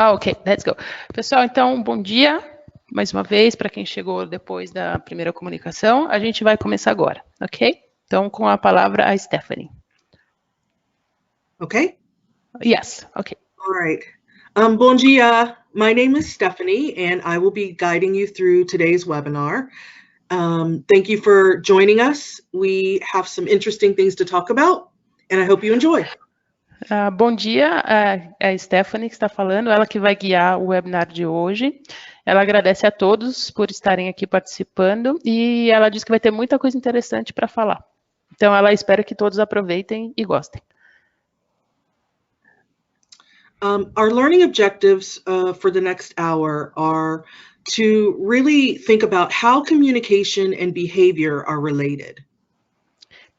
Ok, let's go. Pessoal, então, bom dia, mais uma vez, para quem chegou depois da primeira comunicação. A gente vai começar agora, ok? Então, com a palavra a Stephanie. Okay? Yes, ok. All right. Bom dia. My name is Stephanie, and I will be guiding you through today's webinar. Thank you for joining us. We have some interesting things to talk about, and I hope you enjoy. Bom dia, é a Stephanie que está falando, ela que vai guiar o webinar de hoje. Ela agradece a todos por estarem aqui participando e ela diz que vai ter muita coisa interessante para falar. Então, ela espera que todos aproveitem e gostem. Our learning objectives for the next hour are to really think about how communication and behavior are related.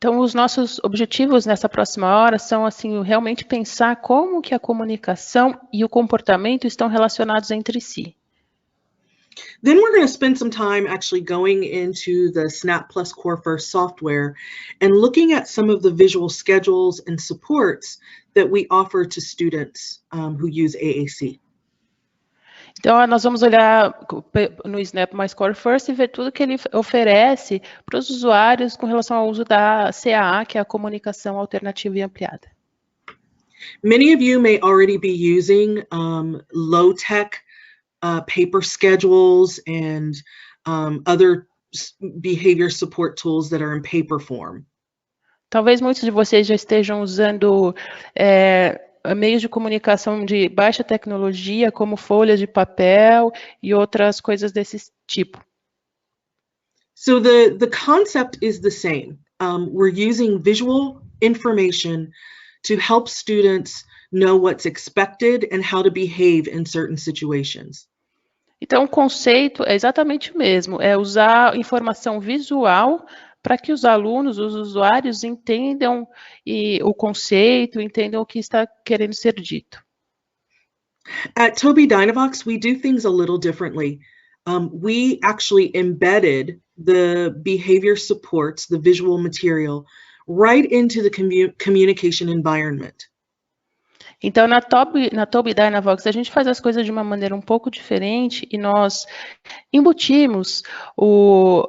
Então, os nossos objetivos nessa próxima hora são, assim, realmente pensar como que a comunicação e o comportamento estão relacionados entre si. Then we're going to spend some time actually going into the Snap Plus Core First software and looking at some of the visual schedules and supports that we offer to students who use AAC. Então, nós vamos olhar no Snap Mais Core First e ver tudo que ele oferece para os usuários com relação ao uso da CAA, que é a comunicação alternativa e ampliada. Many of you may already be using low-tech paper schedules and other behavior support tools that are in paper form. Talvez muitos de vocês já estejam usando meios de comunicação de baixa tecnologia, como folhas de papel e outras coisas desse tipo. So the concept is the same. We're using visual information to help students know what's expected and how to behave in certain situations. Então, o conceito é exatamente o mesmo, é usar informação visual para que os alunos, os usuários, entendam o conceito, entendam o que está querendo ser dito. At Tobii Dynavox, we do things a little differently. We actually embedded the behavior supports, the visual material, right into the communication environment. Então, na Tobii Dynavox, a gente faz as coisas de uma maneira um pouco diferente e nós embutimos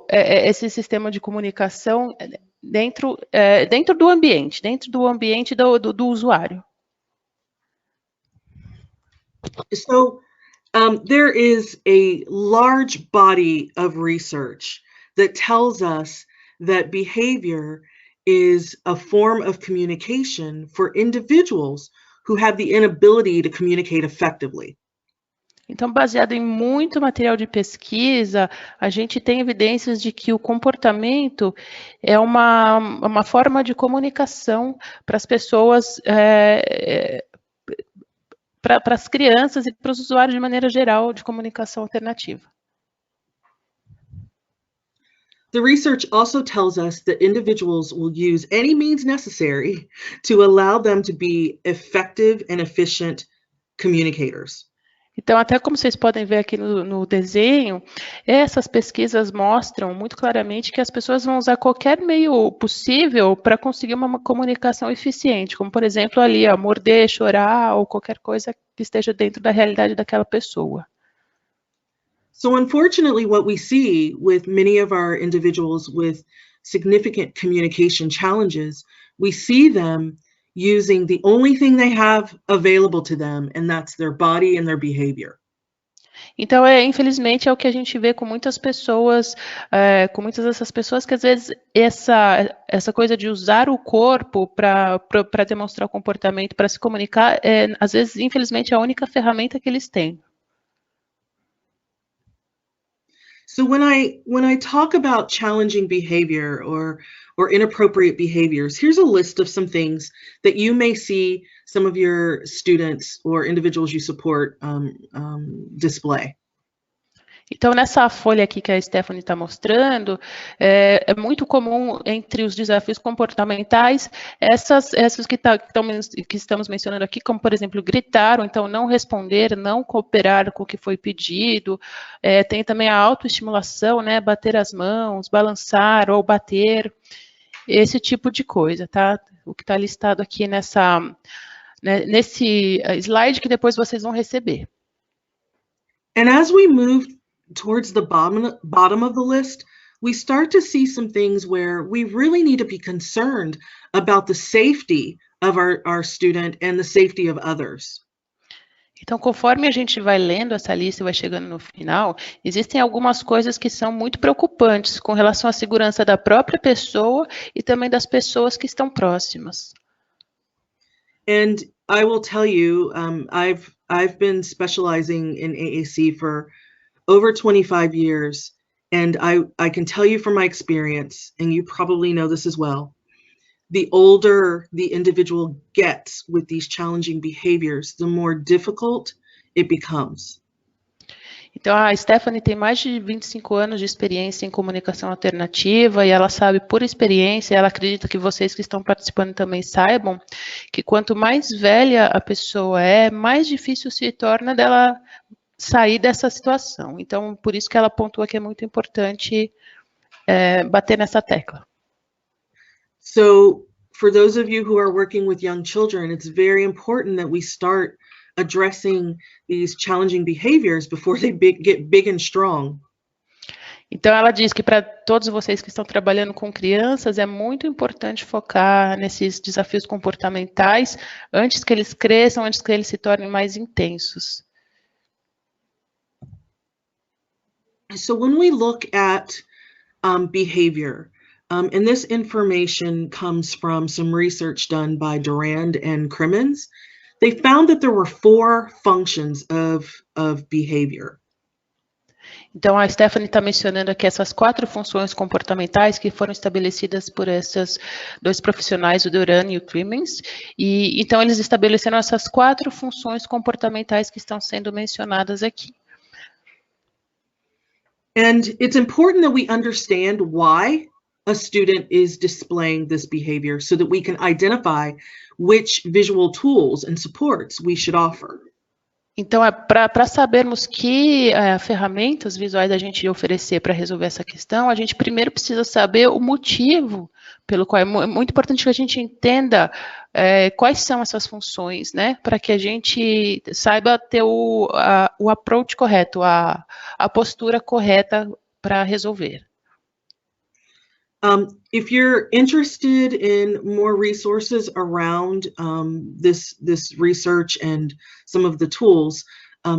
esse sistema de comunicação dentro do ambiente do usuário. So, there is a large body of research that tells us that behavior is a form of communication for individuals who have the inability to communicate effectively. Então, baseado em muito material de pesquisa, a gente tem evidências de que o comportamento é uma forma de comunicação para as pessoas, para as crianças e para os usuários de maneira geral de comunicação alternativa. The research also tells us that individuals will use any means necessary to allow them to be effective and efficient communicators. Então, até como vocês podem ver aqui no desenho, essas pesquisas mostram muito claramente que as pessoas vão usar qualquer meio possível para conseguir uma comunicação eficiente, como, por exemplo, ali, morder, chorar, ou qualquer coisa que esteja dentro da realidade daquela pessoa. So unfortunately, what we see with many of our individuals with significant communication challenges, we see them using the only thing they have available to them, and that's their body and their behavior. Então, infelizmente, é o que a gente vê com muitas pessoas, com muitas dessas pessoas que às vezes essa coisa de usar o corpo para demonstrar o comportamento, para se comunicar, às vezes, infelizmente, é a única ferramenta que eles têm. So when I talk about challenging behavior or inappropriate behaviors, here's a list of some things that you may see some of your students or individuals you support display. Então, nessa folha aqui que a Stephanie está mostrando, é muito comum entre os desafios comportamentais, essas que estamos mencionando aqui, como, por exemplo, gritar, ou então não responder, não cooperar com o que foi pedido. Tem também a autoestimulação, né, bater as mãos, balançar ou bater, esse tipo de coisa, tá? O que está listado aqui nesse slide que depois vocês vão receber. And as we move towards the bottom of the list, we start to see some things where we really need to be concerned about the safety of our student and the safety of others. Então, conforme a gente vai lendo essa lista e vai chegando no final, existem algumas coisas que são muito preocupantes com relação à segurança da própria pessoa e também das pessoas que estão próximas. And I will tell you, I've been specializing in AAC for over 25 years, and I can tell you from my experience, and you probably know this as well, the older the individual gets with these challenging behaviors, the more difficult it becomes. Então, a Stephanie tem mais de 25 anos de experiência em comunicação alternativa e ela sabe por experiência, ela acredita que vocês que estão participando também saibam, que quanto mais velha a pessoa é, mais difícil se torna dela sair dessa situação. Então, por isso que ela pontua que é muito importante bater nessa tecla. So for those of you who are working with young children, it's very important that we start addressing these challenging behaviors before they get big and strong. Então, ela diz que para todos vocês que estão trabalhando com crianças, é muito importante focar nesses desafios comportamentais antes que eles cresçam, antes que eles se tornem mais intensos. So when we look at behavior, and this information comes from some research done by Durand and Crimmins, they found that there were 4 functions of behavior. Então, a Stephanie está mencionando aqui essas 4 funções comportamentais que foram estabelecidas por esses 2 profissionais, o Duran e o Crimmins, e então eles estabeleceram essas 4 funções comportamentais que estão sendo mencionadas aqui. And it's important that we understand why a student is displaying this behavior so that we can identify which visual tools and supports we should offer. Então, para sabermos que ferramentas visuais a gente oferecer para resolver essa questão, a gente primeiro precisa saber o motivo pelo qual é muito importante que a gente entenda quais são essas funções, né, para que a gente saiba ter o approach correto, a postura correta para resolver. If you're interested in more resources around this research and some of the tools,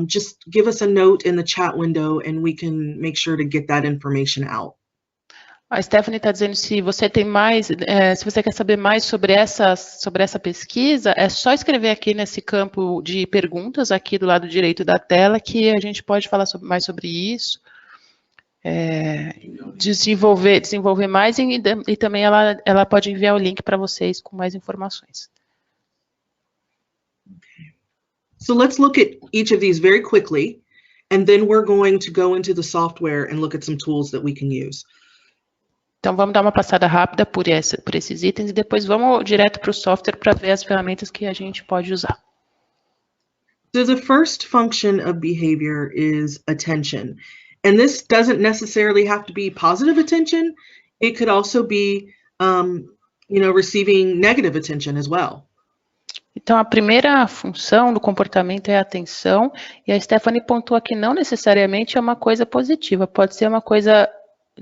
just give us a note in the chat window and we can make sure to get that information out. A Stephanie está dizendo se você tem mais, se você quer saber mais sobre essa pesquisa, é só escrever aqui nesse campo de perguntas aqui do lado direito da tela que a gente pode falar mais sobre isso. Desenvolver mais e também ela pode enviar o link para vocês com mais informações. Okay. So let's look at each of these very quickly, and then we're going to go into the software and look at some tools that we can use. Então vamos dar uma passada rápida por esses itens e depois vamos direto para o software para ver as ferramentas que a gente pode usar. So the first function of behavior is attention. And this doesn't necessarily have to be positive attention. It could also be, receiving negative attention as well. Então, a primeira função do comportamento é a atenção, e a Stephanie pontua que não necessariamente é uma coisa positiva, pode ser uma coisa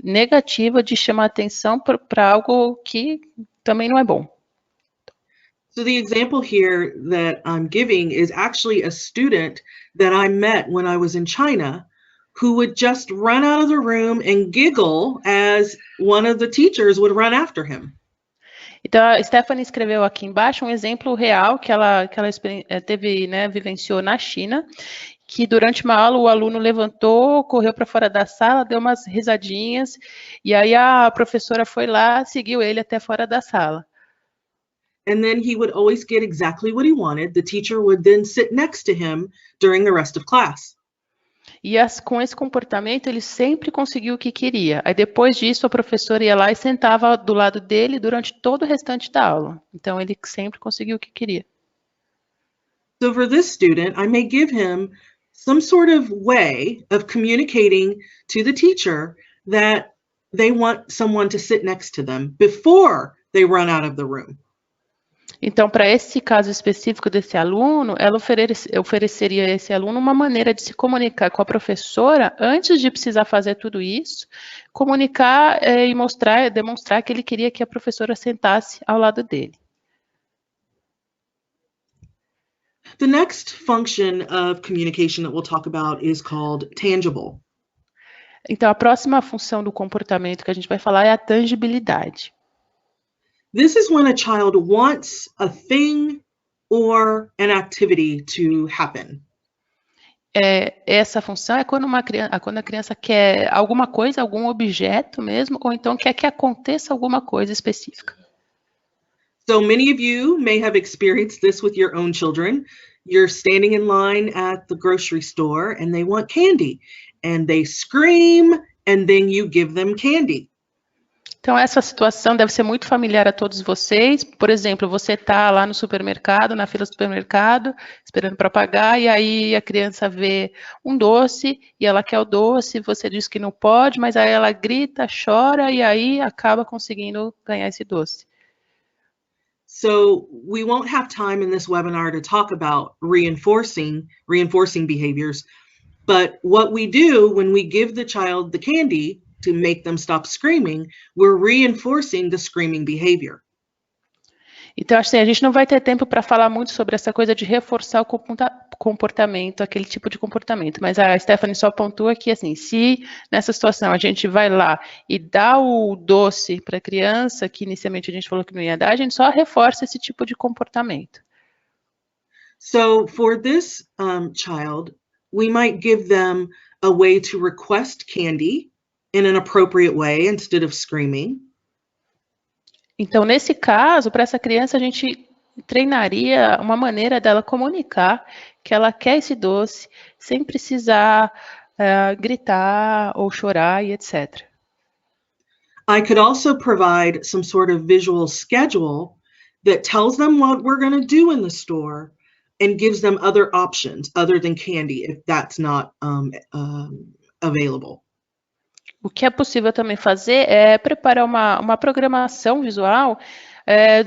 negativa de chamar atenção para algo que também não é bom. So the example here that I'm giving is actually a student that I met when I was in China, who would just run out of the room and giggle as one of the teachers would run after him. Então, a Stephanie escreveu aqui embaixo um exemplo real que ela teve, vivenciou na China, que durante uma aula o aluno levantou, correu para fora da sala, deu umas risadinhas, e aí a professora foi lá, seguiu ele até fora da sala. And then he would always get exactly what he wanted. The teacher would then sit next to him during the rest of class. E com esse comportamento, ele sempre conseguiu o que queria. Aí, depois disso, a professora ia lá e sentava do lado dele durante todo o restante da aula. Então, ele sempre conseguiu o que queria. So for this student, I may give him some sort of way of communicating to the teacher that they want someone to sit next to them before they run out of the room. Então, para esse caso específico desse aluno, ela ofereceria a esse aluno uma maneira de se comunicar com a professora antes de precisar fazer tudo isso, comunicar e demonstrar que ele queria que a professora sentasse ao lado dele. The next function of communication that we'll talk about is called tangible. Então, a próxima função do comportamento que a gente vai falar é a tangibilidade. This is when a child wants a thing or an activity to happen. Essa função é quando a criança quer alguma coisa, algum objeto mesmo, ou então quer que aconteça alguma coisa específica. So many of you may have experienced this with your own children. You're standing in line at the grocery store and they want candy and they scream and then you give them candy. Então, essa situação deve ser muito familiar a todos vocês. Por exemplo, você está lá no supermercado, na fila do supermercado, esperando para pagar, e aí a criança vê um doce, e ela quer o doce, você diz que não pode, mas aí ela grita, chora, e aí acaba conseguindo ganhar esse doce. So we won't have time in this webinar to talk about reinforcing behaviors, but what we do when we give the child the candy to make them stop screaming, we're reinforcing the screaming behavior. Então, assim, a gente não vai ter tempo para falar muito sobre essa coisa de reforçar o comportamento, aquele tipo de comportamento, mas a Stephanie só pontua que, assim, se nessa situação a gente vai lá e dá o doce para a criança, que inicialmente a gente falou que não ia dar, a gente só reforça esse tipo de comportamento. So for this child, we might give them a way to request candy in an appropriate way instead of screaming. Então, nesse caso, para essa criança, a gente treinaria uma maneira dela comunicar que ela quer esse doce sem precisar gritar ou chorar e etc. I could also provide some sort of visual schedule that tells them what we're going to do in the store and gives them other options other than candy if that's not available. O que é possível também fazer é preparar uma programação visual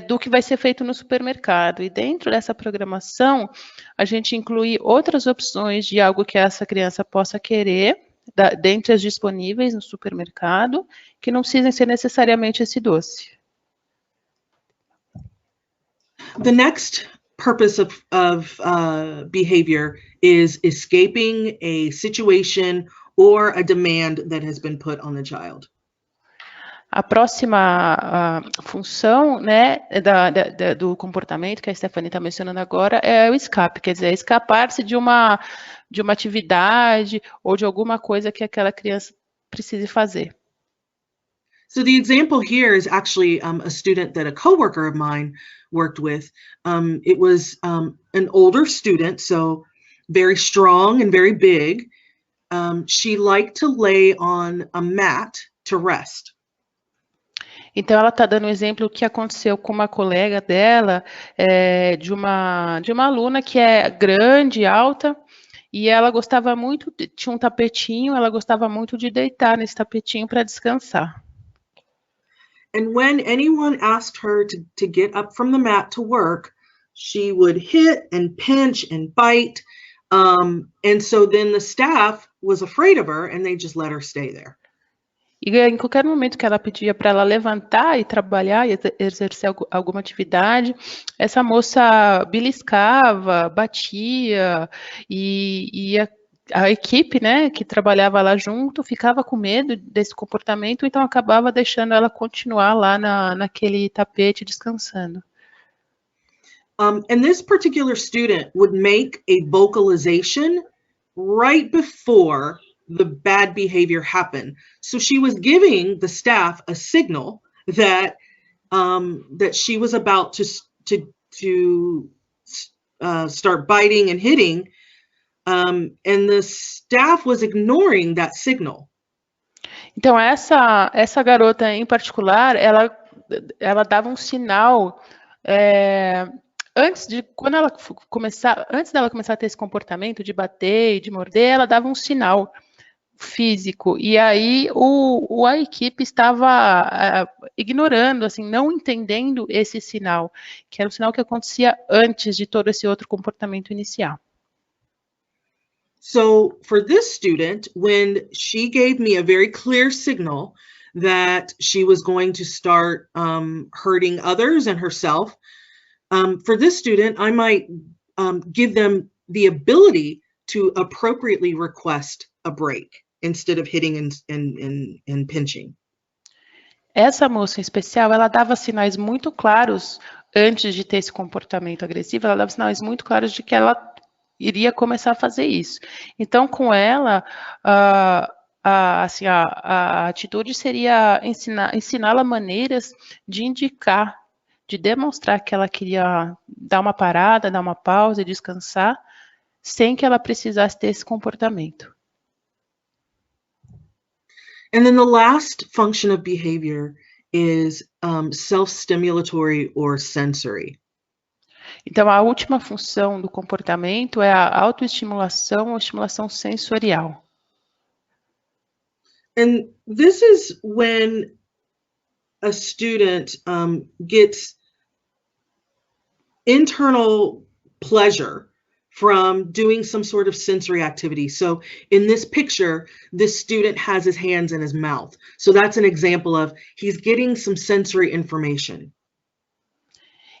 do que vai ser feito no supermercado. E dentro dessa programação, a gente inclui outras opções de algo que essa criança possa querer, dentre as disponíveis no supermercado, que não precisem ser necessariamente esse doce. The next purpose of behavior is escaping a situation or a demand that has been put on the child. A próxima função, né, do comportamento que a Stephanie está mencionando agora é o escape, quer dizer, escapar-se de uma atividade ou de alguma coisa que aquela criança precise fazer. So the example here is actually a student that a coworker of mine worked with. It was an older student, so very strong and very big. She liked to lay on a mat to rest. Então, ela está dando um exemplo do que aconteceu com uma colega dela, de uma aluna que é grande, alta, e ela gostava muito, tinha um tapetinho, ela gostava muito de deitar nesse tapetinho para descansar. And when anyone asked her to get up from the mat to work, she would hit and pinch and bite. And so then the staff was afraid of her and they just let her stay there. E em qualquer momento que ela pedia para ela levantar e trabalhar e exercer alguma atividade, essa moça beliscava, batia, e a equipe, né, que trabalhava lá junto, ficava com medo desse comportamento, então acabava deixando ela continuar lá naquele tapete descansando. And this particular student would make a vocalization right before the bad behavior happened. So she was giving the staff a signal that that she was about to start biting and hitting, and the staff was ignoring that signal. Então essa garota em particular, ela dava um sinal antes dela começar a ter esse comportamento de bater e de morder, ela dava um sinal físico. E aí a equipe estava ignorando, assim, não entendendo esse sinal, que era o sinal que acontecia antes de todo esse outro comportamento inicial. So for this student, when she gave me a very clear signal that she was going to start hurting others and herself, for this student, I might give them the ability to appropriately request a break instead of hitting and pinching. Essa moça em especial, ela dava sinais muito claros antes de ter esse comportamento agressivo, ela dava sinais muito claros de que ela iria começar a fazer isso. Então, com ela, a atitude seria ensiná-la maneiras de indicar, de demonstrar que ela queria dar uma parada, dar uma pausa e descansar, sem que ela precisasse ter esse comportamento. And then the last function of behavior is self-stimulatory or sensory. Então, a última função do comportamento é a autoestimulação ou estimulação sensorial. And this is when a student gets internal pleasure from doing some sort of sensory activity. So in this picture, this student has his hands in his mouth. So that's an example of he's getting some sensory information.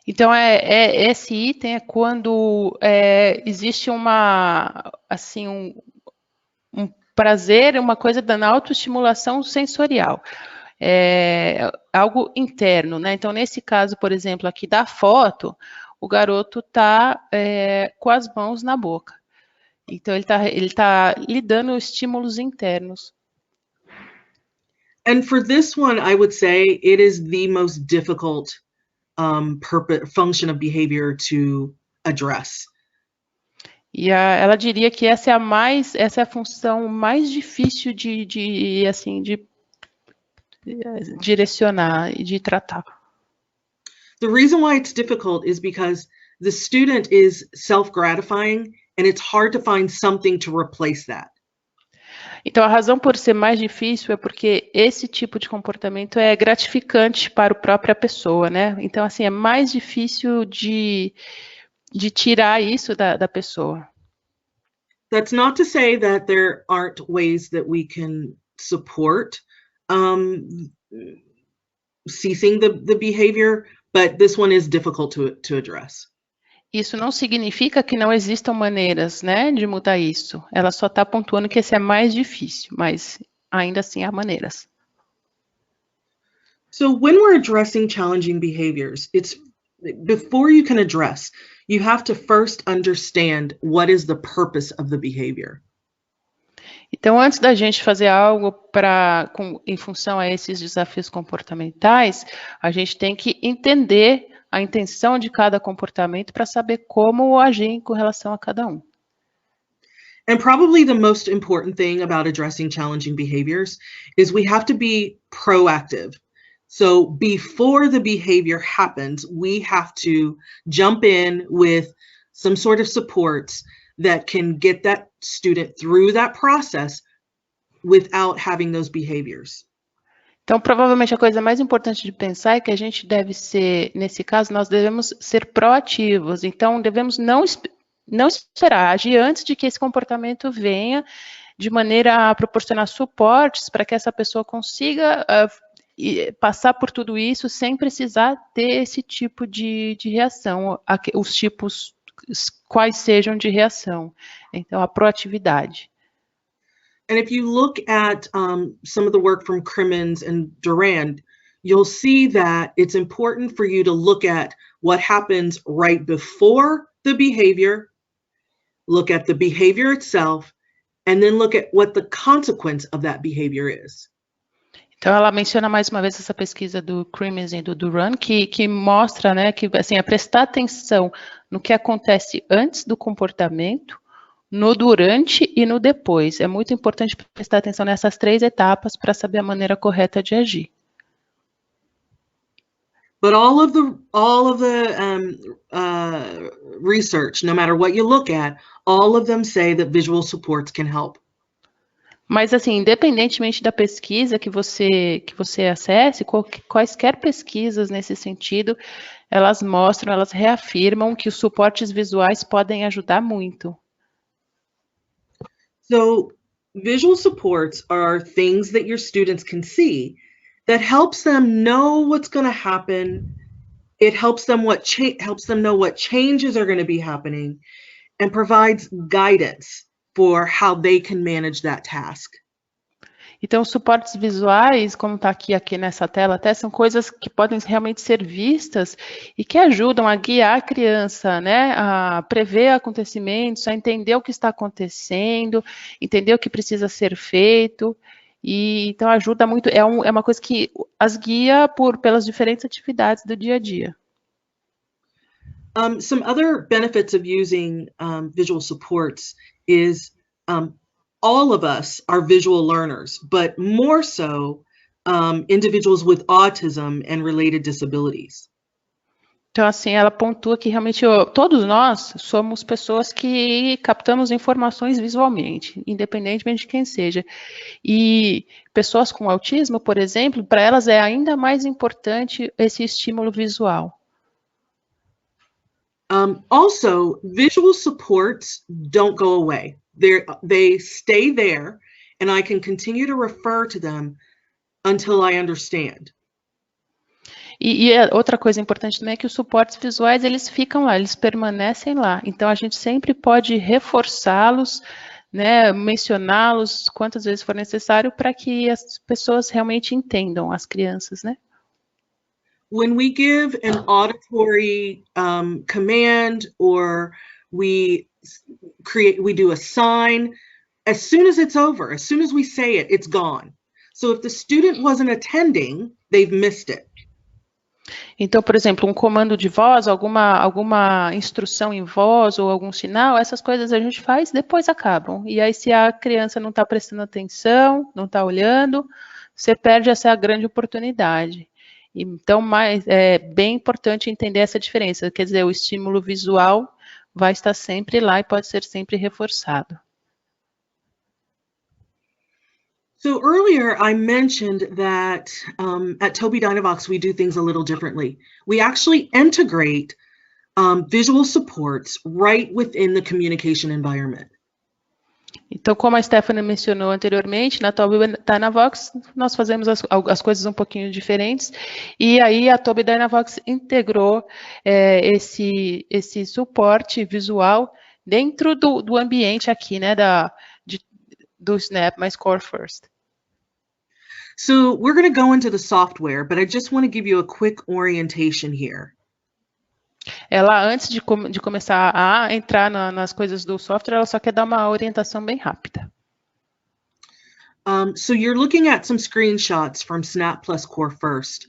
Então, esse item é quando existe um prazer, uma coisa da autoestimulação sensorial. É algo interno, né? Então, nesse caso, por exemplo, aqui da foto, o garoto está com as mãos na boca. Então, ele tá lhe dando estímulos internos. And for this one, I would say it is the most difficult function of behavior to address. E ela diria que essa é a função mais difícil de direcionar e de tratar. The reason why it's difficult is because the student is self-gratifying and it's hard to find something to replace that. Então, a razão por ser mais difícil é porque esse tipo de comportamento é gratificante para a própria pessoa, né? Então, assim, é mais difícil de tirar isso da pessoa. That's not to say that there aren't ways that we can support ceasing the behavior, but this one is difficult to address. Isso não significa que não existam maneiras, né, de mudar isso. Ela só está pontuando que esse é mais difícil, mas ainda assim há maneiras. So when we're addressing challenging behaviors, it's before you can address, you have to first understand what is the purpose of the behavior. Então, antes da gente fazer algo em função a esses desafios comportamentais, a gente tem que entender a intenção de cada comportamento para saber como agir com relação a cada um. And probably the most important thing about addressing challenging behaviors is we have to be proactive. So before the behavior happens, we have to jump in with some sort of supports that can get that student through that process without having those behaviors. Então, provavelmente a coisa mais importante de pensar é que a gente deve ser, nesse caso, nós devemos ser proativos. Então, devemos não esperar, agir antes de que esse comportamento venha, de maneira a proporcionar suportes para que essa pessoa consiga passar por tudo isso sem precisar ter esse tipo de reação, os tipos quais sejam de reação. Então, a proatividade. And if you look at some of the work from Crimmins and Durand, you'll see that it's important for you to look at what happens right before the behavior, look at the behavior itself, and then look at what the consequence of that behavior is. Então, ela menciona mais uma vez essa pesquisa do Crimmins e do Durand, que mostra, né, que assim, é prestar atenção no que acontece antes do comportamento, no durante e no depois. É muito importante prestar atenção nessas três etapas para saber a maneira correta de agir. But all of the research, no matter what you look at, all of them say that visual supports can help. Mas, assim, independentemente da pesquisa que você acesse, quaisquer pesquisas nesse sentido, elas mostram, elas reafirmam que os suportes visuais podem ajudar muito. So visual supports are things that your students can see that helps them know what's going to happen. It helps them know what changes are going to be happening and provides guidance for how they can manage that task. Então, os suportes visuais, como está aqui nessa tela, até são coisas que podem realmente ser vistas e que ajudam a guiar a criança, né, a prever acontecimentos, a entender o que está acontecendo, entender o que precisa ser feito. E então ajuda muito, é uma coisa que as guia pelas diferentes atividades do dia a dia. Some other benefits of using visual supports is all of us are visual learners, but more so individuals with autism and related disabilities. Então, assim, ela pontua que realmente todos nós somos pessoas que captamos informações visualmente, independentemente de quem seja. E pessoas com autismo, por exemplo, para elas é ainda mais importante esse estímulo visual. Also, visual supports don't go away. They stay there, and I can continue to refer to them until I understand. E outra coisa importante também é que os suportes visuais, eles ficam lá, eles permanecem lá. Então, a gente sempre pode reforçá-los, né, mencioná-los quantas vezes for necessário para que as pessoas realmente entendam, as crianças, né? When we give an auditory command or we do a sign, as soon as it's over, as soon as we say it, it's gone. So if the student wasn't attending, they've missed it. Então, por exemplo, um comando de voz, alguma instrução em voz ou algum sinal, essas coisas a gente faz, depois acabam. E aí, se a criança não está prestando atenção, não está olhando, você perde essa grande oportunidade. Então, é bem importante entender essa diferença. Quer dizer, o estímulo visual vai estar sempre lá e pode ser sempre reforçado. So earlier I mentioned that at Tobii Dynavox we do things a little differently. We actually integrate visual supports right within the communication environment. Então, como a Stephanie mencionou anteriormente, na Tobii Dynavox nós fazemos as coisas um pouquinho diferentes, e aí a Tobii Dynavox integrou esse suporte visual dentro do ambiente aqui, né, do Snap My Score First. So we're going to go into the software, but I just want to give you a quick orientation here. Ela, antes de começar a entrar nas coisas do software, ela só quer dar uma orientação bem rápida. So you're looking at some screenshots from Snap Plus Core First.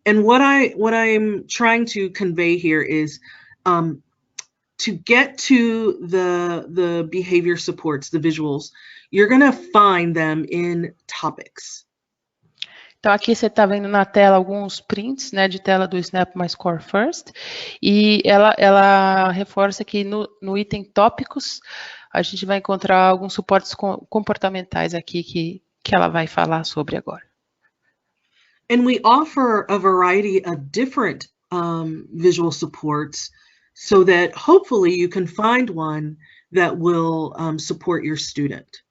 And what I'm trying to convey here is to get to the behavior supports, the visuals, you're going to find them in topics. Então, aqui você está vendo na tela alguns prints, né, de tela do Snap My Score First, e ela reforça que no item tópicos, a gente vai encontrar alguns suportes comportamentais aqui que ela vai falar sobre agora. And we offer a variety of different visual supports so that hopefully you can find one that will support your student.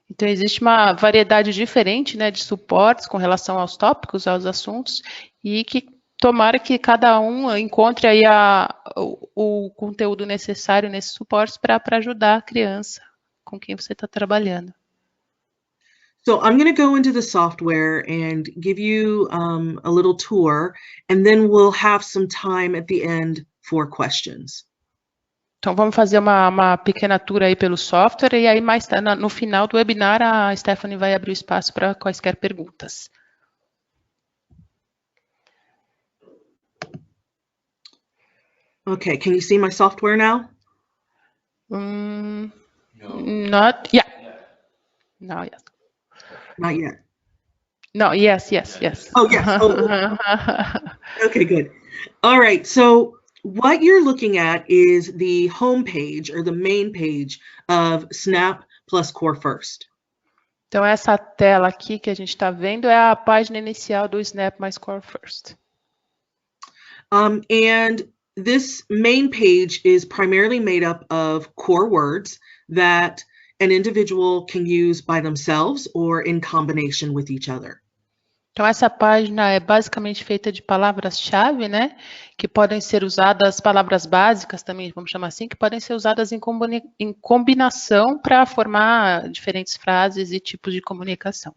Então, existe uma variedade diferente, né, de suportes com relação aos tópicos, aos assuntos, e que tomara que cada um encontre aí o conteúdo necessário nesses suportes para ajudar a criança com quem você está trabalhando. So I'm going to go into the software and give you a little tour, and then we'll have some time at the end for questions. Então, vamos fazer uma pequena tour aí pelo software, e aí no final do webinar a Stephanie vai abrir o espaço para quaisquer perguntas. Okay, can you see my software now? No. Not yet. No, yes. Not yet. No, yes. Oh, yes. Oh. Okay, good. All right, so what you're looking at is the home page or the main page of Snap Plus Core First. Então, essa tela aqui que a gente está vendo é a página inicial do Snap My Score First. And this main page is primarily made up of core words that an individual can use by themselves or in combination with each other. Então, essa página é basicamente feita de palavras-chave, né? Que podem ser usadas, palavras básicas também, vamos chamar assim, que podem ser usadas em combinação para formar diferentes frases e tipos de comunicação.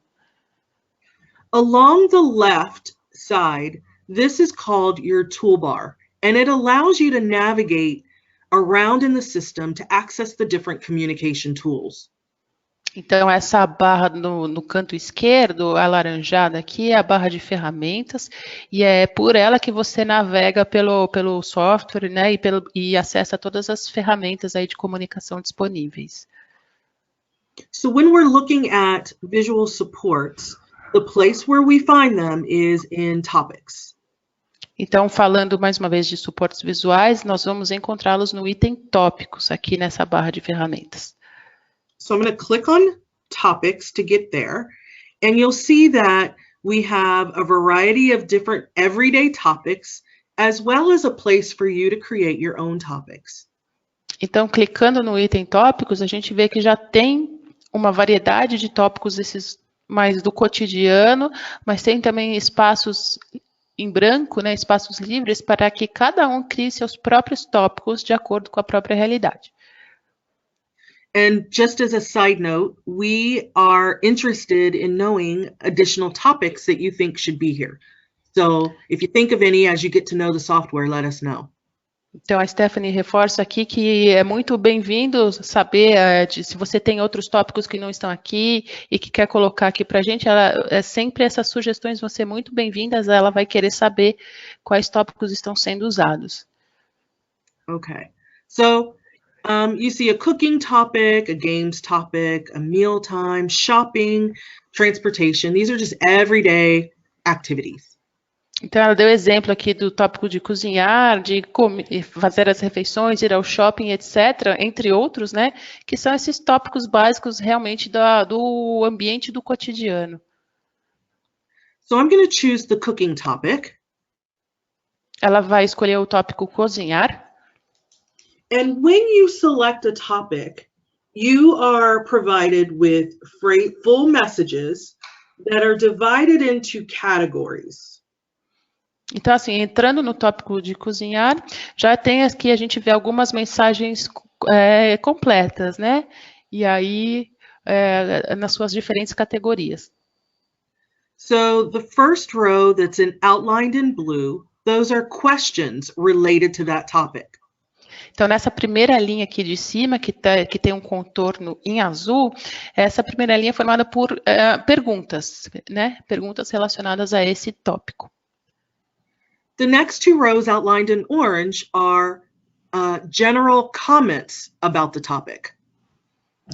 Along the left side, this is called your toolbar, and it allows you to navigate around in the system to access the different communication tools. Então, essa barra no canto esquerdo, alaranjada aqui, é a barra de ferramentas, e é por ela que você navega pelo software, né, e acessa todas as ferramentas aí de comunicação disponíveis. So when we're looking at visual supports, the place where we find them is in topics. Então, falando mais uma vez de suportes visuais, nós vamos encontrá-los no item tópicos, aqui nessa barra de ferramentas. So I'm going to click on topics to get there, and you'll see that we have a variety of different everyday topics, as well as a place for you to create your own topics. Então, clicando no item tópicos, a gente vê que já tem uma variedade de tópicos, esses mais do cotidiano, mas tem também espaços em branco, né, espaços livres, para que cada um crie seus próprios tópicos de acordo com a própria realidade. And just as a side note, we are interested in knowing additional topics that you think should be here. So if you think of any as you get to know the software, let us know. Então, a Stephanie reforça aqui que é muito bem-vindo saber se você tem outros tópicos que não estão aqui e que quer colocar aqui para a gente. Sempre essas sugestões vão ser muito bem-vindas, ela vai querer saber quais tópicos estão sendo usados. Okay, so you see a cooking topic, a games topic, a mealtime, shopping, transportation. These are just everyday activities. Então, ela deu exemplo aqui do tópico de cozinhar, de fazer as refeições, ir ao shopping, etc., entre outros, né, que são esses tópicos básicos realmente do ambiente do cotidiano. So I'm going to choose the cooking topic. Ela vai escolher o tópico cozinhar. And when you select a topic, you are provided with full messages that are divided into categories. Então, assim, entrando no tópico de cozinhar, já tem aqui, a gente vê algumas mensagens completas, né? E aí, nas suas diferentes categorias. So the first row that's outlined in blue, those are questions related to that topic. Então, nessa primeira linha aqui de cima, que tem um contorno em azul, essa primeira linha é formada por perguntas, né? Perguntas relacionadas a esse tópico. The next two rows outlined in orange are general comments about the topic.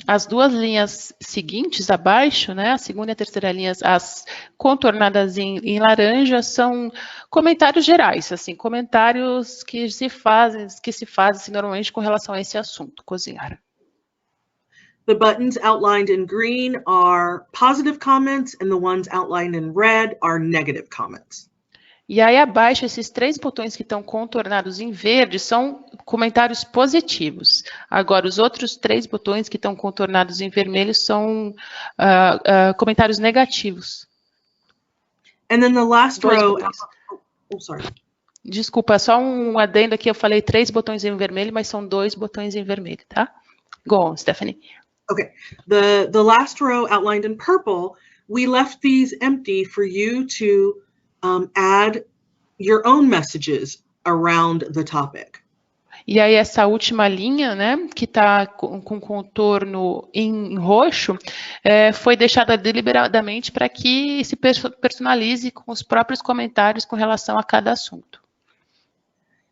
As duas linhas seguintes abaixo, né, a segunda e a terceira linhas, as contornadas em laranja, são comentários gerais, assim, comentários que se fazem assim, normalmente com relação a esse assunto, cozinhar. The buttons outlined in green are positive comments, and the ones outlined in red are negative comments. E aí abaixo, esses três botões que estão contornados em verde são comentários positivos. Agora, os outros três botões que estão contornados em vermelho são comentários negativos. And then the last row... Oh, sorry. Desculpa, só um adendo aqui, eu falei 3 botões em vermelho, mas são 2 botões em vermelho, tá? Go on, Stephanie. Okay, the last row outlined in purple, we left these empty for you to add your own messages around the topic. E aí essa última linha, né, que está com contorno em roxo, foi deixada deliberadamente para que se personalize com os próprios comentários com relação a cada assunto.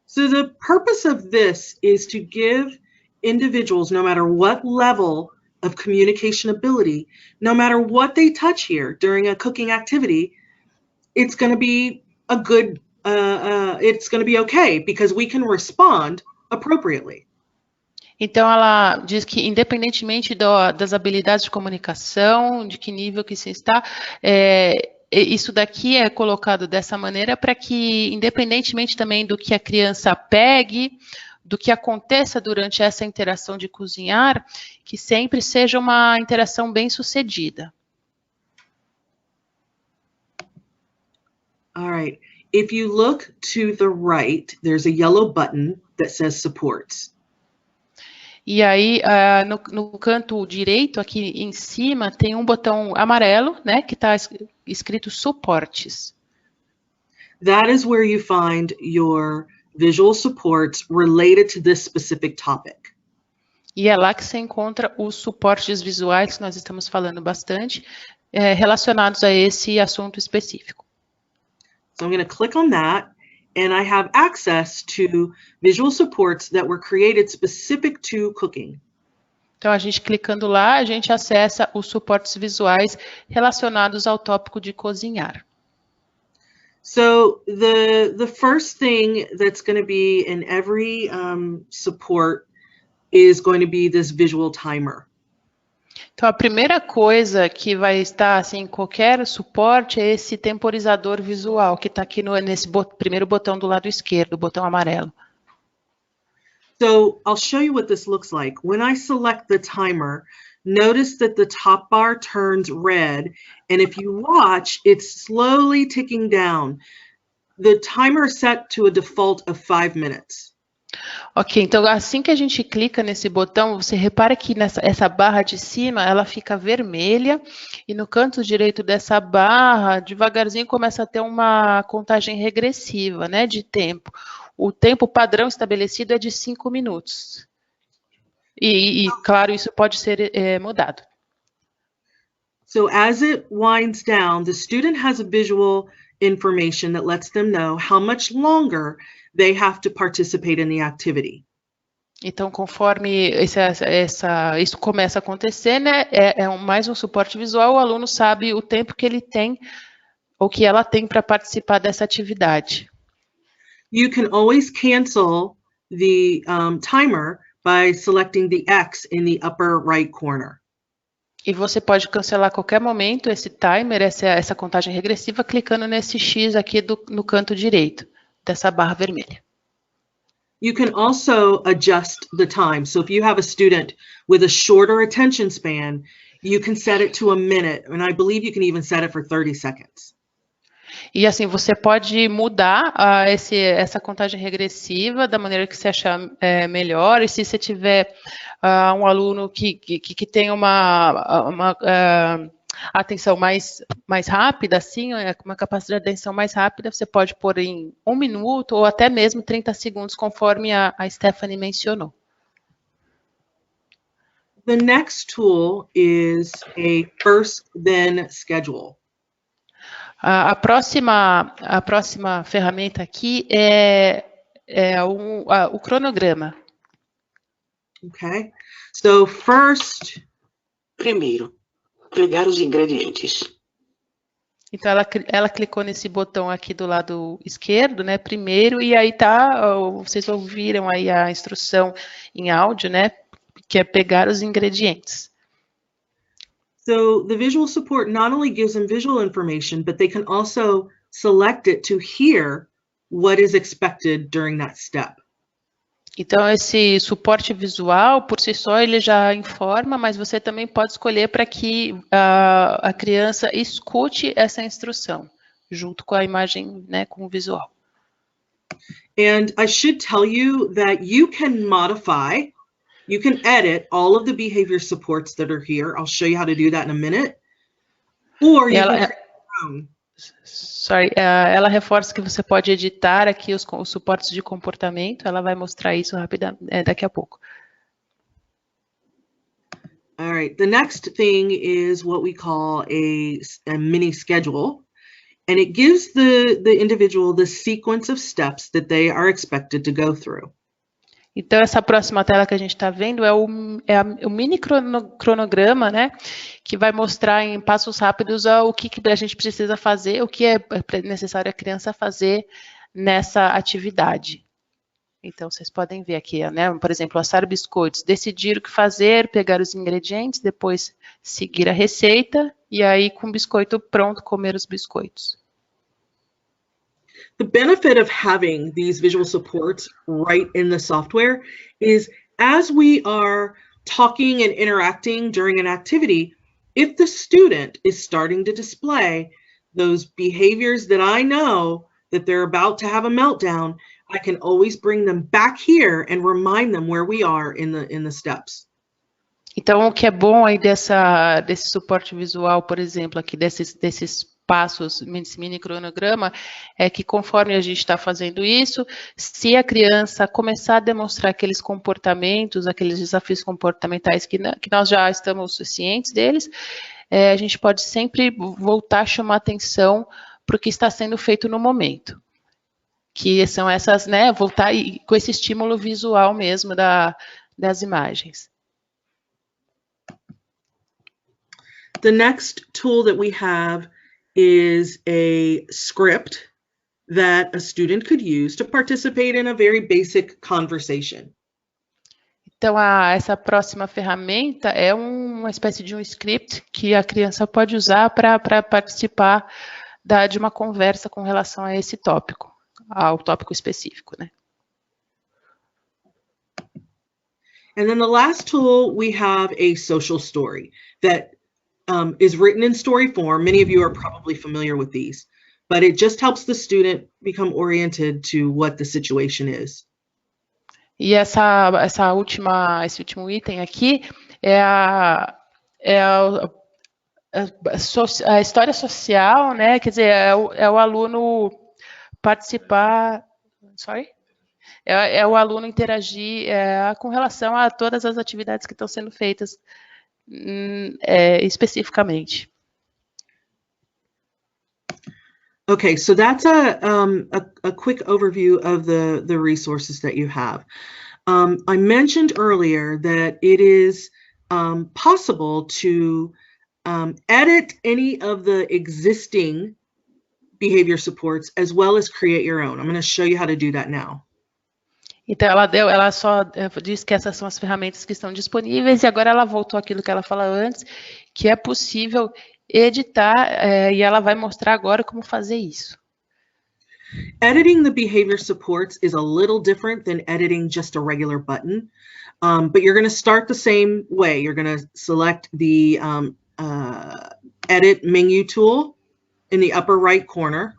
So the purpose of this is to give individuals, no matter what level of communication ability, no matter what they touch here during a cooking activity, it's going to be a good, it's going to be okay because we can respond appropriately. Então, ela diz que, independentemente das habilidades de comunicação, de que nível que se está, isso daqui é colocado dessa maneira para que, independentemente também do que a criança pegue, do que aconteça durante essa interação de cozinhar, que sempre seja uma interação bem sucedida. All right. If you look to the right, there's a yellow button that says supports. E aí, no canto direito, aqui em cima, tem um botão amarelo, né, que está escrito suportes. That is where you find your visual supports related to this specific topic. E é lá que você encontra os suportes visuais, que nós estamos falando bastante, relacionados a esse assunto específico. So I'm going to click on that, and I have access to visual supports that were created specific to cooking. Então, a gente clicando lá, a gente acessa os suportes visuais relacionados ao tópico de cozinhar. So the first thing that's going to be in every support is going to be this visual timer. Então, a primeira coisa que vai estar assim, em qualquer suporte é esse temporizador visual, que está aqui nesse primeiro botão do lado esquerdo, o botão amarelo. So I'll show you what this looks like. When I select the timer, notice that the top bar turns red, and if you watch, it's slowly ticking down. The timer is set to a default of 5 minutes. Ok, então assim que a gente clica nesse botão, você repara que essa barra de cima, ela fica vermelha, e no canto direito dessa barra, devagarzinho começa a ter uma contagem regressiva, né, de tempo. O tempo padrão estabelecido é de 5 minutos. E claro, isso pode ser mudado. So as it winds down, the student has a visual information that lets them know how much longer they have to participate in the activity. Então, conforme isso começa a acontecer, né, mais um suporte visual, o aluno sabe o tempo que ele tem, ou que ela tem para participar dessa atividade. You can always cancel the timer by selecting the X in the upper right corner. E você pode cancelar a qualquer momento esse timer, essa contagem regressiva, clicando nesse X aqui no canto direito, dessa barra vermelha. You can also adjust the time. So if you have a student with a shorter attention span, you can set it to a minute, and I believe you can even set it for 30 seconds. E assim, você pode mudar essa contagem regressiva da maneira que você achar melhor, e se você tiver um aluno que tem uma atenção mais rápida, assim, uma capacidade de atenção mais rápida, você pode pôr em 1 minuto ou até mesmo 30 segundos, conforme a Stephanie mencionou. The next tool is a first then schedule. A próxima ferramenta aqui é o cronograma. Okay, so first. Primeiro, pegar os ingredientes. Então, ela clicou nesse botão aqui do lado esquerdo, né, primeiro, e aí vocês ouviram aí a instrução em áudio, né, que é pegar os ingredientes. So the visual support not only gives them visual information, but they can also select it to hear what is expected during that step. Então, esse suporte visual, por si só, ele já informa, mas você também pode escolher para que a criança escute essa instrução, junto com a imagem, né, com o visual. And I should tell you that you can modify, you can edit all of the behavior supports that are here. I'll show you how to do that in a minute. Or you can create your own. Ela reforça que você pode editar aqui os suportes de comportamento. Ela vai mostrar isso rapidamente daqui a pouco. All right. The next thing is what we call a mini schedule, and it gives the individual the sequence of steps that they are expected to go through. Então, essa próxima tela que a gente está vendo é o mini cronograma, né, que vai mostrar em passos rápidos o que a gente precisa fazer, o que é necessário a criança fazer nessa atividade. Então, vocês podem ver aqui, né? Por exemplo, assar biscoitos, decidir o que fazer, pegar os ingredientes, depois seguir a receita, e aí, com o biscoito pronto, comer os biscoitos. The benefit of having these visual supports right in the software is as we are talking and interacting during an activity, if the student is starting to display those behaviors that I know that they're about to have a meltdown, I can always bring them back here and remind them where we are in the steps. Então, o que é bom aí desse suporte visual, por exemplo, aqui desses passos, esse mini cronograma, é que conforme a gente está fazendo isso, se a criança começar a demonstrar aqueles comportamentos, aqueles desafios comportamentais que nós já estamos cientes deles, a gente pode sempre voltar a chamar atenção para o que está sendo feito no momento. Que são essas, né, voltar com esse estímulo visual mesmo das imagens. The next tool that we have is a script that a student could use to participate in a very basic conversation. Então, essa próxima ferramenta é uma espécie de um script que a criança pode usar para participar de uma conversa com relação a esse tópico, ao tópico específico, né? And then the last tool, we have a social story that is written in story form. Many of you are probably familiar with these, but it just helps the student become oriented to what the situation is. E esse último item aqui é a história social, né? Quer dizer, é o aluno participar, é o aluno interagir com relação a todas as atividades que estão sendo feitas especificamente. Okay, so that's a quick overview of the resources that you have. I mentioned earlier that it is possible to edit any of the existing behavior supports as well as create your own. I'm going to show you how to do that now. Então, ela só disse que essas são as ferramentas que estão disponíveis e agora ela voltou àquilo que ela falou antes, que é possível editar e ela vai mostrar agora como fazer isso. Editing the behavior supports is a little different than editing just a regular button, but you're going to start the same way. You're going to select the edit menu tool in the upper right corner.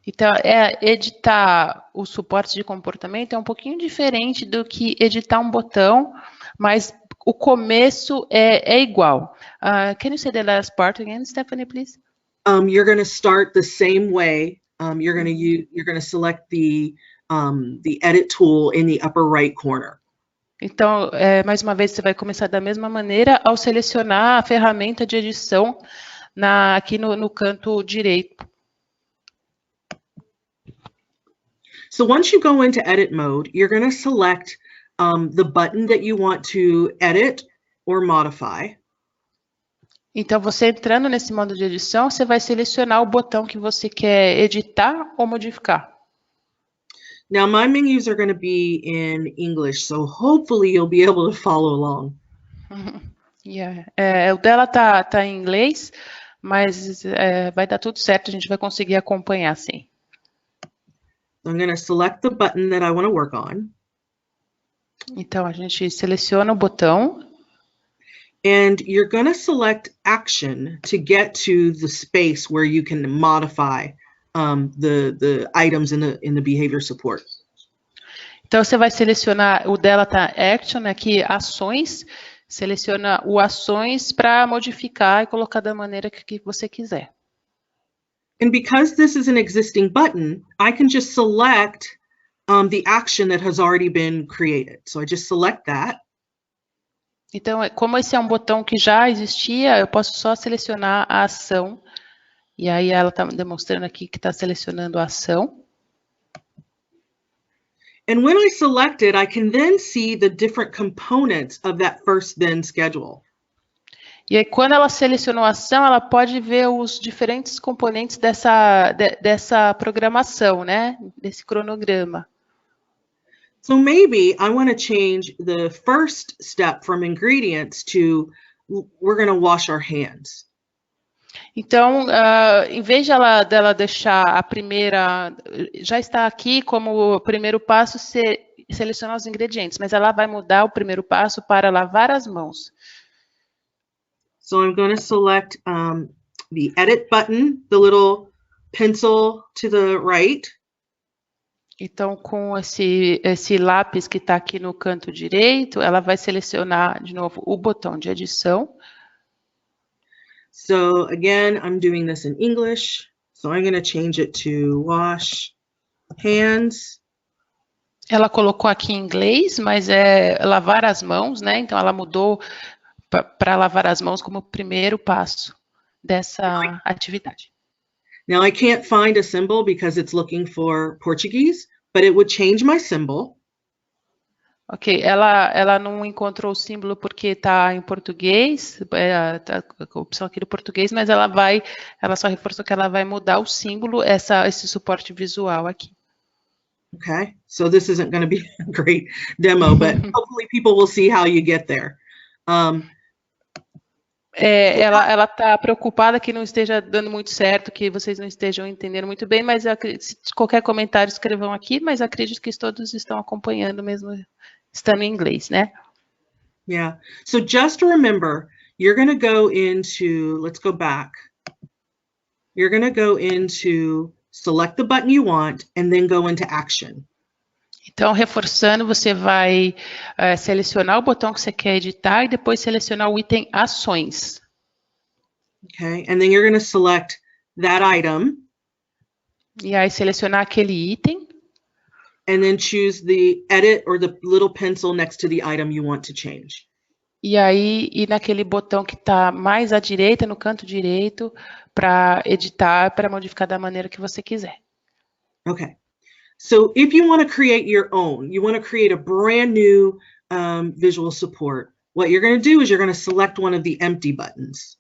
Então, editar o suporte de comportamento é um pouquinho diferente do que editar um botão, mas o começo é igual. Can you say the last part again, Stephanie, please? You're going to start the same way. You're going to select the edit tool in the upper right corner. Então, mais uma vez, você vai começar da mesma maneira ao selecionar a ferramenta de edição aqui no canto direito. So once you go into edit mode, you're going to select the button that you want to edit or modify. Então, você entrando nesse modo de edição, você vai selecionar o botão que você quer editar ou modificar. Now, my menus are going to be in English, so hopefully you'll be able to follow along. Yeah. O dela tá em inglês, mas vai dar tudo certo, a gente vai conseguir acompanhar, sim. I'm going to select the button that I want to work on. Então, a gente seleciona o botão. And you're going to select action to get to the space where you can modify the items in the behavior support. Então, você vai selecionar, o dela tá action, aqui ações, seleciona o ações para modificar e colocar da maneira que você quiser. And because this is an existing button, I can just select the action that has already been created. So I just select that. Então, como esse é um botão que já existia, eu posso só selecionar a ação. E aí ela está demonstrando aqui que está selecionando a ação. And when I select it, I can then see the different components of that first then schedule. E aí, quando ela selecionou a ação, ela pode ver os diferentes componentes dessa programação, né? Desse cronograma. So maybe I want to change the first step from ingredients to we're going to wash our hands. Então, em vez dela deixar a primeira, já está aqui como o primeiro passo selecionar os ingredientes, mas ela vai mudar o primeiro passo para lavar as mãos. So I'm going to select the edit button, the little pencil to the right. Então, com esse lápis que está aqui no canto direito, ela vai selecionar de novo o botão de edição. So again, I'm doing this in English. So I'm going to change it to wash hands. Ela colocou aqui em inglês, mas é lavar as mãos, né? Então, ela mudou para lavar as mãos como primeiro passo dessa atividade. Now I can't find a symbol because it's looking for Portuguese, but it would change my symbol. Ok, ela não encontrou o símbolo porque está em português, tá a opção aqui do português, mas ela só reforçou que ela vai mudar o símbolo, esse suporte visual aqui. Okay, so this isn't going to be a great demo, but hopefully people will see how you get there. Ela está preocupada que não esteja dando muito certo, que vocês não estejam entendendo muito bem, mas se qualquer comentário escrevam aqui, mas acredito que todos estão acompanhando mesmo estando em inglês, né? Yeah, so just remember, you're going to go into, let's go back. You're going to go into select the button you want and then go into action. Então, reforçando, você vai selecionar o botão que você quer editar e depois selecionar o item ações. Okay, and then you're going to select that item. E aí selecionar aquele item. And then choose the edit or the little pencil next to the item you want to change. E aí ir naquele botão que está mais à direita, no canto direito, para editar, para modificar da maneira que você quiser. Okay. So if you want to create your own, you want to create a brand new visual support, what you're going to do is you're going to select one of the empty buttons.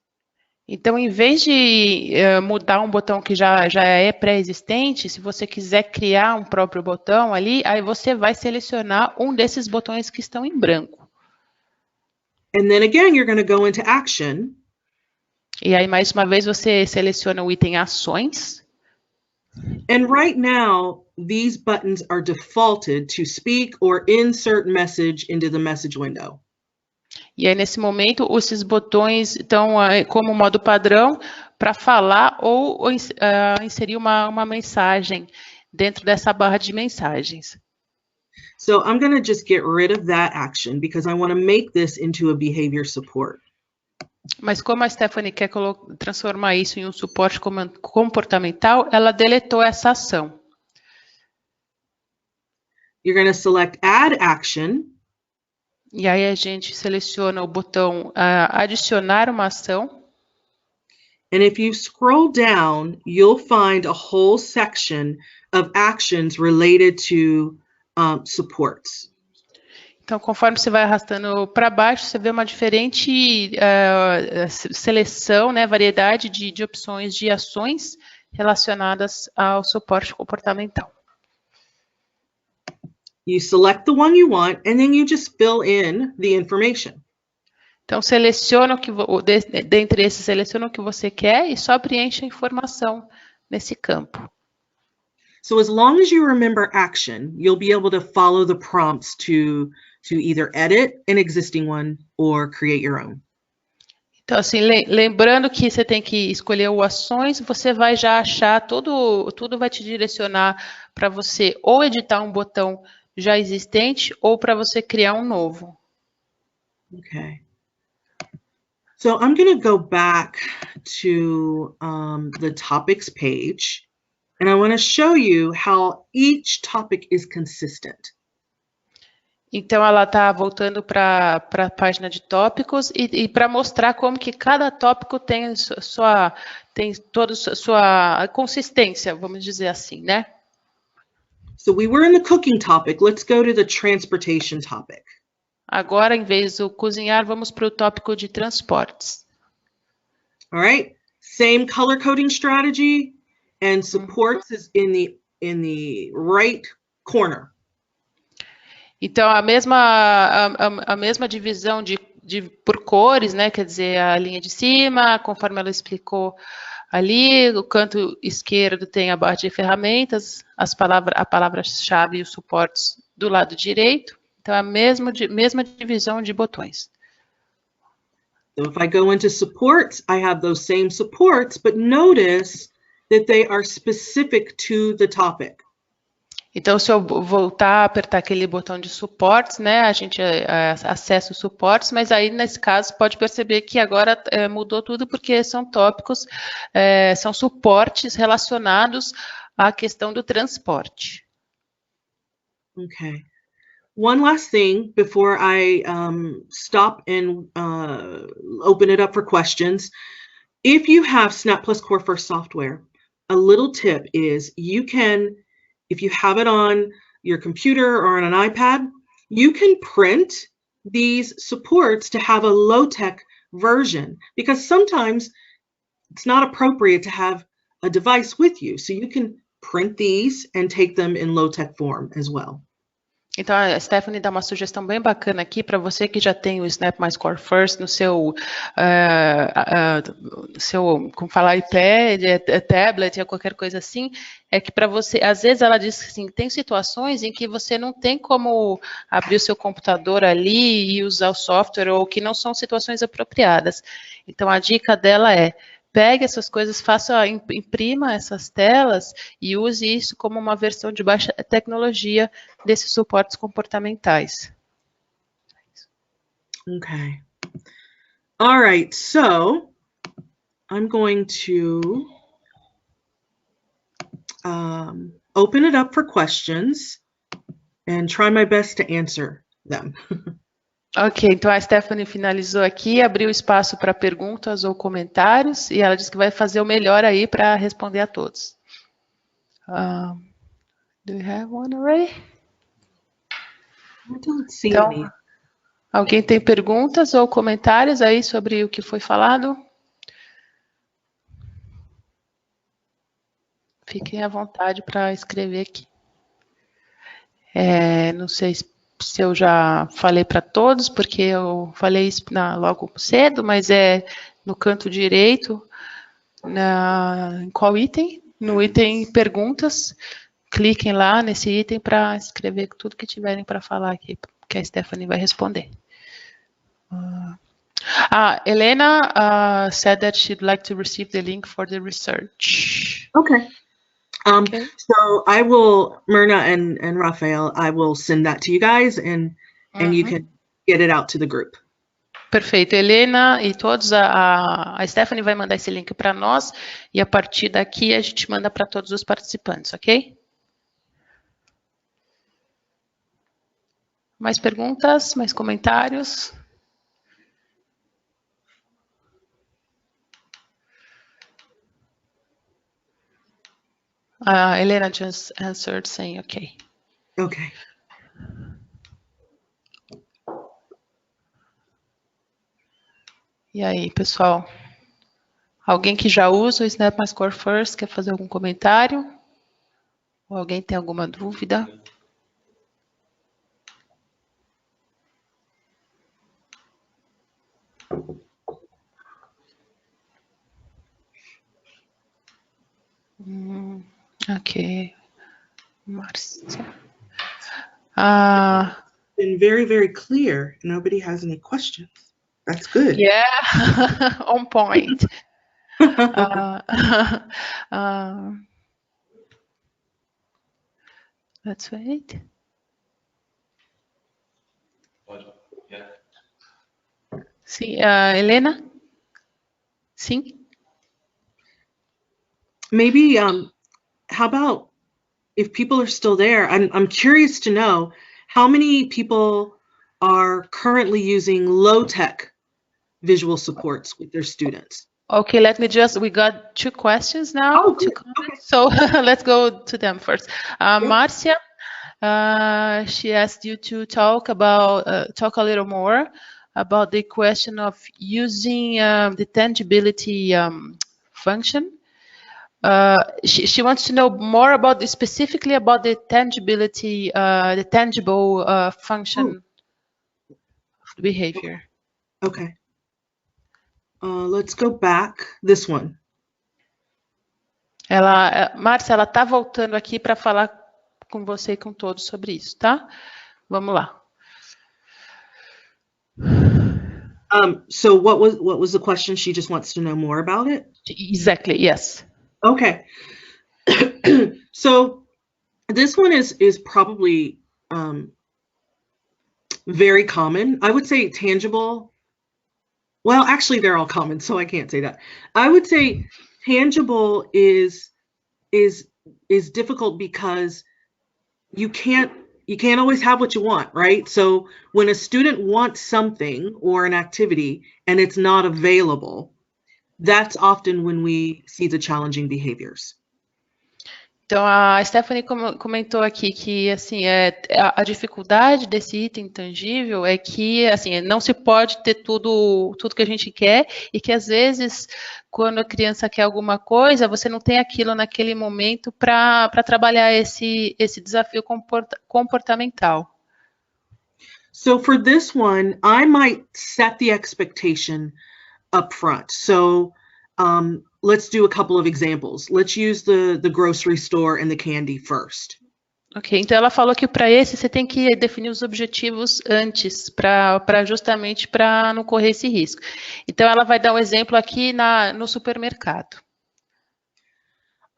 Então, em vez de mudar um botão que já é pré-existente, se você quiser criar um próprio botão ali, aí você vai selecionar um desses botões que estão em branco. And then again, you're going to go into action. E aí, mais uma vez, você seleciona o item ações. And right now, these buttons are defaulted to speak or insert message into the message window. E aí, nesse momento, esses botões estão como modo padrão para falar ou inserir uma mensagem dentro dessa barra de mensagens. So I'm going to just get rid of that action because I want to make this into a behavior support. Mas como a Stephanie quer transformar isso em um suporte comportamental, ela deletou essa ação. You're going to select Add Action. E aí a gente seleciona o botão adicionar uma ação. And if you scroll down, you'll find a whole section of actions related to supports. Então, conforme você vai arrastando para baixo, você vê uma diferente seleção, né, variedade de opções de ações relacionadas ao suporte comportamental. You select the one you want, and then you just fill in the information. Então, seleciona dentre esses, seleciona o que você quer e só preenche a informação nesse campo. So as long as you remember action, you'll be able to follow the prompts to either edit an existing one or create your own. Então, assim, lembrando que você tem que escolher o ações, você vai já achar, tudo vai te direcionar para você ou editar um botão já existente ou para você criar um novo. Okay. So I'm going to go back to the topics page, and I want to show you how each topic is consistent. Então, ela está voltando para a página de tópicos e para mostrar como que cada tópico tem toda a sua consistência, vamos dizer assim, né? So we were in the cooking topic. Let's go to the transportation topic. Agora, em vez do cozinhar, vamos para o tópico de transportes. All right. Same color coding strategy, and supports is in the right corner. Então, a mesma divisão por cores, né? Quer dizer, a linha de cima, conforme ela explicou ali, o canto esquerdo tem a barra de ferramentas, a palavra-chave e os suportes do lado direito. Então, é a mesma divisão de botões. So if I go into supports, I have those same supports, but notice that they are specific to the topic. Então, se eu voltar a apertar aquele botão de suportes, né, a gente acessa os suportes, mas aí, nesse caso, pode perceber que agora mudou tudo, porque são tópicos, são suportes relacionados à questão do transporte. Okay. One last thing before I stop and open it up for questions. If you have Snap Plus Core First software, a little tip is you can, if you have it on your computer or on an iPad, you can print these supports to have a low-tech version, because sometimes it's not appropriate to have a device with you. So you can print these and take them in low-tech form as well. Então, a Stephanie dá uma sugestão bem bacana aqui para você que já tem o Snap My Score First no seu, como falar, iPad, tablet, ou qualquer coisa assim, é que para você, às vezes ela diz assim, tem situações em que você não tem como abrir o seu computador ali e usar o software, ou que não são situações apropriadas. Então, a dica dela é, pegue essas coisas, imprima essas telas e use isso como uma versão de baixa tecnologia desses suportes comportamentais. Okay. All right, so I'm going to open it up for questions and try my best to answer them. Ok, então a Stephanie finalizou aqui, abriu espaço para perguntas ou comentários e ela disse que vai fazer o melhor aí para responder a todos. Do you have one already? I don't see Então, any. alguém tem perguntas ou comentários aí sobre o que foi falado? Fiquem à vontade para escrever aqui. Não sei se eu já falei para todos, porque eu falei isso logo cedo, mas é no canto direito, em qual item? No item perguntas, cliquem lá nesse item para escrever tudo que tiverem para falar aqui, que a Stephanie vai responder. Helena said that she'd like to receive the link for the research. Okay. Okay. So I will, Myrna and Raphael, I will send that to you guys and you can get it out to the group. Perfeito. Helena e todos, a Stephanie vai mandar esse link para nós e a partir daqui a gente manda para todos os participantes, ok? Mais perguntas? Mais comentários? Helena just answered saying okay. Okay. E aí, pessoal? Alguém que já usa o Snap My Score First quer fazer algum comentário? Ou alguém tem alguma dúvida? Ok. Márcia. Been very, very clear. Nobody has any questions. That's good. Yeah, on point. Let's wait. Sim, Helena? Sim? Maybe, how about if people are still there, I'm curious to know how many people are currently using low-tech visual supports with their students. Okay, we got 2 questions now. Oh, Two good. comments. So let's go to them first. Marcia, she asked you to talk a little more about the question of using the tangibility function She wants to know more about specifically about the tangibility, the tangible function of the behavior. Okay. Let's go back. This one. Márcia, ela tá voltando aqui para falar com você e com todos sobre isso, tá? Vamos lá. So what was the question? She just wants to know more about it? Exactly, yes. Okay. So this one is probably very common. I would say tangible. Well, actually, they're all common, so I can't say that. I would say tangible is difficult because you can't always have what you want, right? So when a student wants something or an activity and it's not available, that's often when we see the challenging behaviors. Então, a Stephanie comentou aqui que, assim, a dificuldade desse item intangível é que, assim, não se pode ter tudo que a gente quer e que, às vezes, quando a criança quer alguma coisa, você não tem aquilo naquele momento para trabalhar esse desafio comportamental. So for this one, I might set the expectation up front. So let's do a couple of examples. Let's use the grocery store and the candy first. Ok, então ela falou que para esse você tem que definir os objetivos antes, justamente para não correr esse risco. Então ela vai dar um exemplo aqui no supermercado.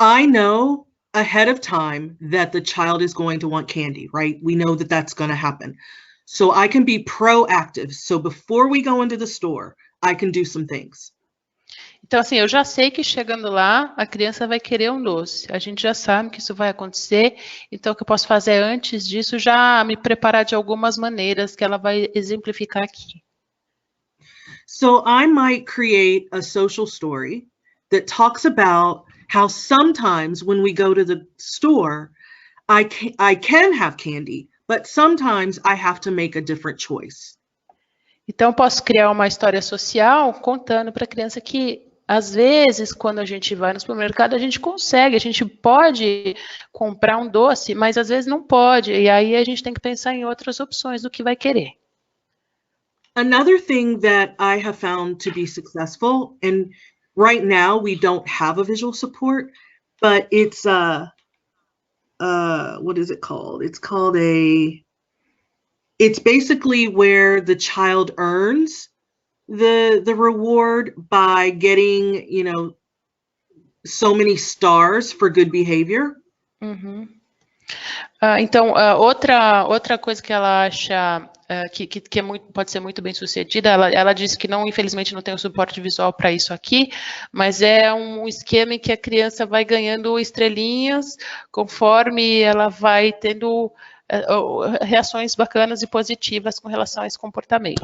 I know ahead of time that the child is going to want candy, right? We know that that's going to happen. So I can be proactive. So before we go into the store, I can do some things. Então, assim, eu já sei que chegando lá, a criança vai querer um doce. A gente já sabe que isso vai acontecer. Então, o que eu posso fazer antes disso, já me preparar de algumas maneiras que ela vai exemplificar aqui. So I might create a social story that talks about how sometimes when we go to the store, I can have candy, but sometimes I have to make a different choice. Então, posso criar uma história social contando para a criança que, às vezes, quando a gente vai no supermercado, a gente pode comprar um doce, mas às vezes não pode. E aí a gente tem que pensar em outras opções do que vai querer. Another thing that I have found to be successful, and right now we don't have a visual support, but it's what is it called? It's basically where the child earns the reward by getting, so many stars for good behavior. Uhum. Então, outra coisa que ela acha que pode ser muito bem sucedida, ela disse que infelizmente não tem o suporte visual para isso aqui, mas é um esquema em que a criança vai ganhando estrelinhas conforme ela vai tendo reações bacanas e positivas com relação a esse comportamento.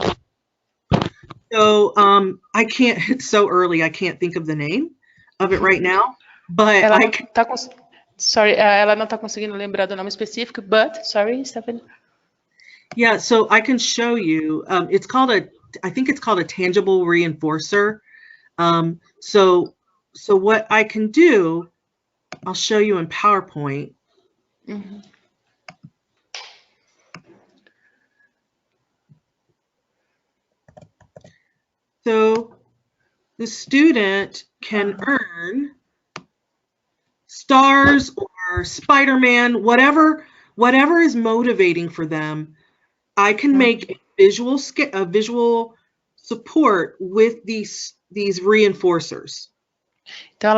So it's so early, I can't think of the name of it right now, but ela não está conseguindo lembrar do nome específico, sorry, Stephanie. Yeah, so I can show you, I think it's called a tangible reinforcer. So what I can do, I'll show you in PowerPoint. Mm-hmm. So the student can earn stars or Spider-Man, whatever is motivating for them. I can make a visual support with these reinforcers. Então,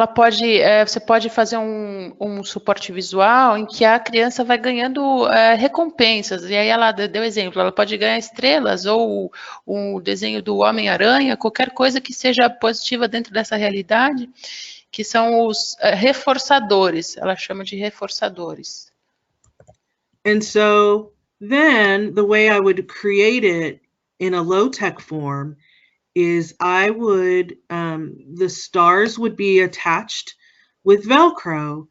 você pode fazer um suporte visual em que a criança vai ganhando recompensas. E aí ela deu exemplo, ela pode ganhar estrelas ou o desenho do Homem-Aranha, qualquer coisa que seja positiva dentro dessa realidade, que são os reforçadores. Ela chama de reforçadores. And so then the way I would create it in a low-tech form is I would, the stars would be attached with Velcro.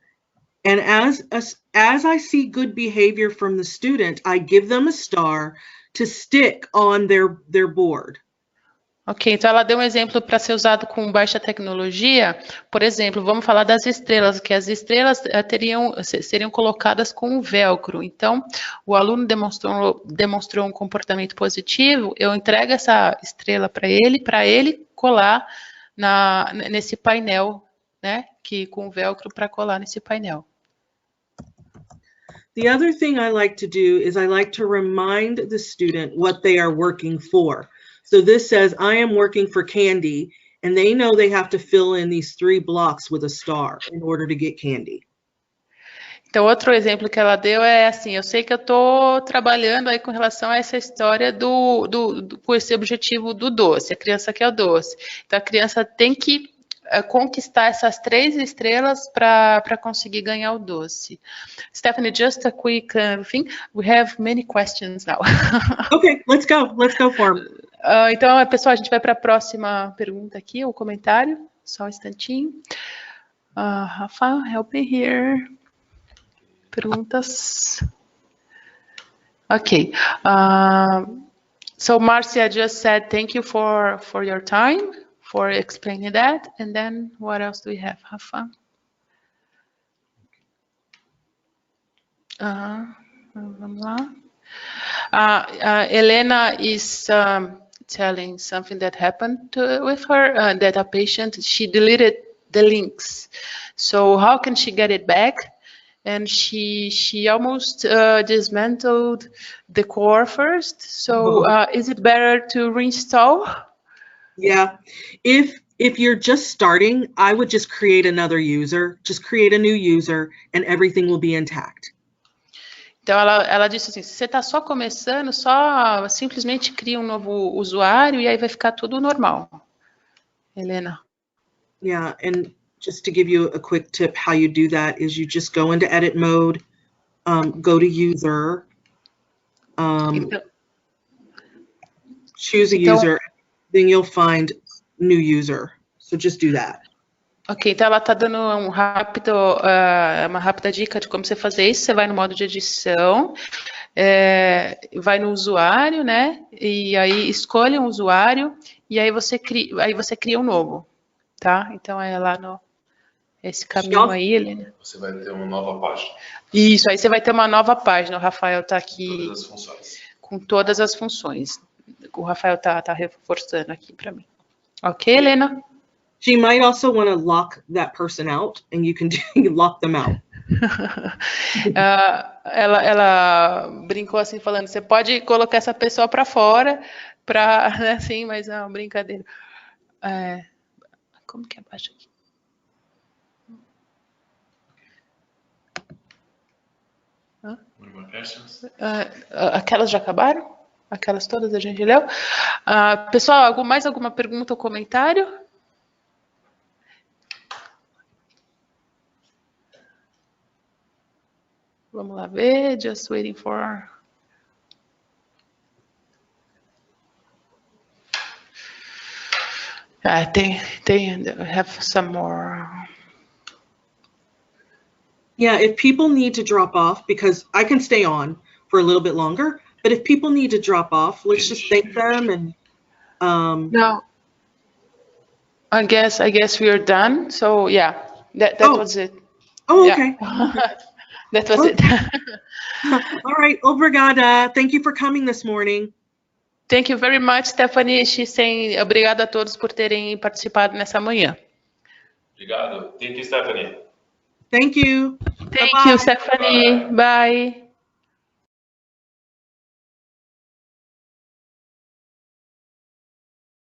And as I see good behavior from the student, I give them a star to stick on their board. Ok, então ela deu um exemplo para ser usado com baixa tecnologia. Por exemplo, vamos falar das estrelas, que as estrelas seriam colocadas com o velcro. Então, o aluno demonstrou um comportamento positivo, eu entrego essa estrela para ele colar nesse painel, né? Com o velcro para colar nesse painel. The other thing I like to do is I like to remind the student what they are working for. So this says, I am working for candy, and they know they have to fill in these 3 blocks with a star in order to get candy. Então, outro exemplo que ela deu é assim, eu sei que eu estou trabalhando aí com relação a essa história com esse objetivo do doce, a criança quer o doce. Então, a criança tem que conquistar essas 3 estrelas para conseguir ganhar o doce. Stephanie, just a quick thing. We have many questions now. Okay, let's go for them. Então, pessoal, a gente vai para a próxima pergunta aqui, o comentário. Só um instantinho. Rafa, help me here. Perguntas. Okay. So Marcia just said thank you for your time, for explaining that. And then what else do we have, Rafa? Vamos lá. Elena is telling something that happened with her, that a patient, she deleted the links. So how can she get it back? And she almost dismantled the core first. So is it better to reinstall? Yeah, if you're just starting, I would just create another user, just create a new user, and everything will be intact. Então ela disse assim, se você está só começando, só simplesmente cria um novo usuário e aí vai ficar tudo normal. Helena. Yeah, and just to give you a quick tip, how you do that is you just go into edit mode, go to user, choose a user, then you'll find new user. So just do that. Ok, então ela está dando uma rápida dica de como você fazer isso. Você vai no modo de edição, vai no usuário, né? E aí escolhe um usuário e aí você cria um novo, tá? Então é lá esse caminho aí, Helena. Você vai ter uma nova página. Isso, aí você vai ter uma nova página. O Rafael está aqui todas as funções. Com todas as funções. O Rafael tá reforçando aqui para mim. Ok, Helena? She might also want to lock that person out, and you can lock them out. Ela brincou assim, falando, você pode colocar essa pessoa para fora, né, assim, mas é uma brincadeira. Como que abaixa aqui? Aquelas já acabaram? Aquelas todas a gente leu? Pessoal, mais alguma pergunta ou comentário? Vamos lá ver, just waiting for... They have some more... Yeah, if people need to drop off, because I can stay on for a little bit longer, but if people need to drop off, let's just thank them and... No. I guess we are done. So yeah, that was it. Oh, okay. Yeah. That was it. All right, obrigada. Thank you for coming this morning. Thank you very much, Stephanie. She's saying obrigada a todos por terem participado nessa manhã. Obrigado. Thank you, Stephanie. Thank you. Thank you, Stephanie. Bye.